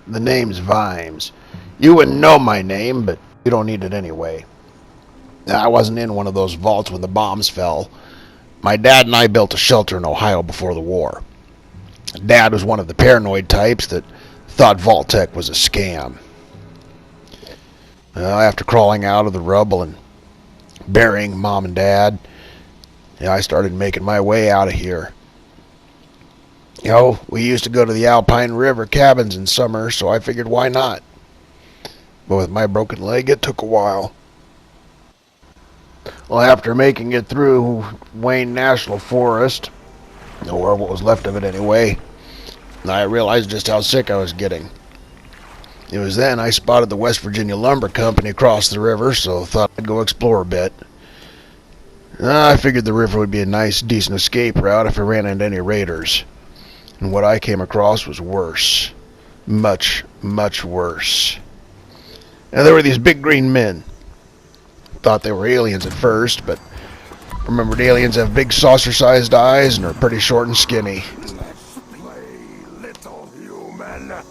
The name's Vimes. You wouldn't know my name, but you don't need it anyway. I wasn't in one of those vaults when the bombs fell. My dad and I built a shelter in Ohio before the war. Dad was one of the paranoid types that thought Vault-Tec was a scam. After crawling out of the rubble and burying Mom and Dad, I started making my way out of here. We used to go to the Alpine River cabins in summer, so I figured why not? But with my broken leg, it took a while. Well, after making it through Wayne National Forest, or what was left of it anyway, I realized just how sick I was getting. It was then I spotted the West Virginia Lumber Company across the river, so thought I'd go explore a bit. I figured the river would be a nice, decent escape route if I ran into any raiders. And what I came across was worse. Much, much worse. Now, there were these big green men. Thought they were aliens at first, but remembered aliens have big saucer-sized eyes and are pretty short and skinny. Let's play, little human.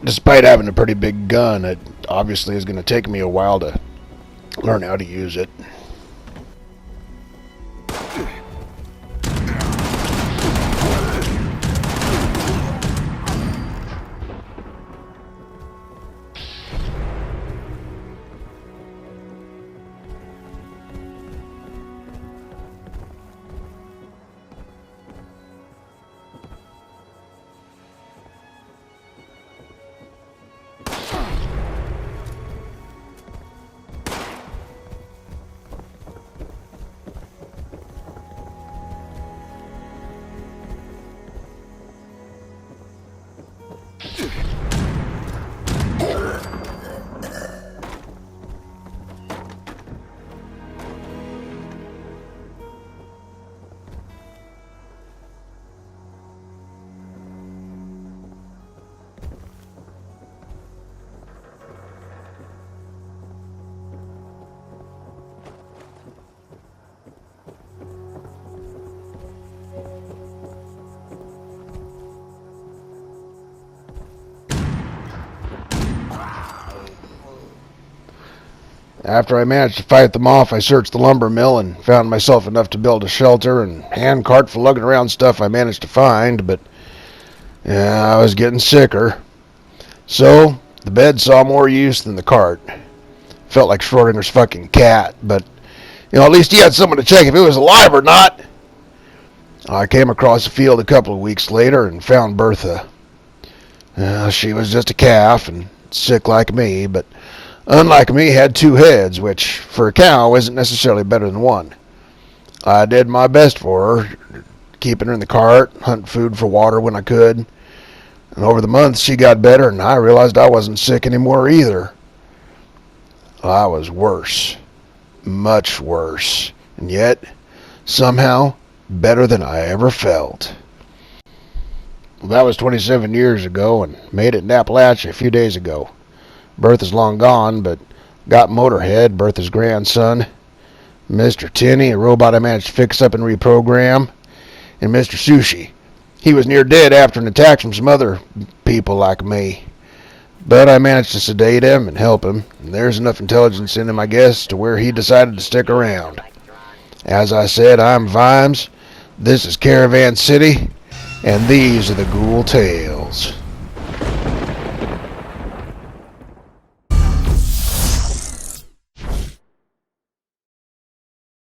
Despite having a pretty big gun, it obviously is going to take me a while to learn how to use it. After I managed to fight them off, I searched the lumber mill and found myself enough to build a shelter and hand cart for lugging around stuff I managed to find, but I was getting sicker. So, the bed saw more use than the cart. Felt like Schrodinger's fucking cat, but, at least he had someone to check if it was alive or not. I came across the field a couple of weeks later and found Bertha. She was just a calf and sick like me, but unlike me, had two heads, which for a cow isn't necessarily better than one. I did my best for her, keeping her in the cart, hunting food for water when I could. And over the months, she got better, and I realized I wasn't sick anymore either. I was worse. Much worse. And yet, somehow, better than I ever felt. Well, that was 27 years ago, and made it in Appalachia a few days ago. Bertha's long gone, but got Motorhead, Bertha's grandson, Mr. Tinney, a robot I managed to fix up and reprogram, and Mr. Sushi. He was near dead after an attack from some other people like me. But I managed to sedate him and help him, and there's enough intelligence in him, I guess, to where he decided to stick around. As I said, I'm Vimes, this is Caravan City, and these are the Ghoul Tales.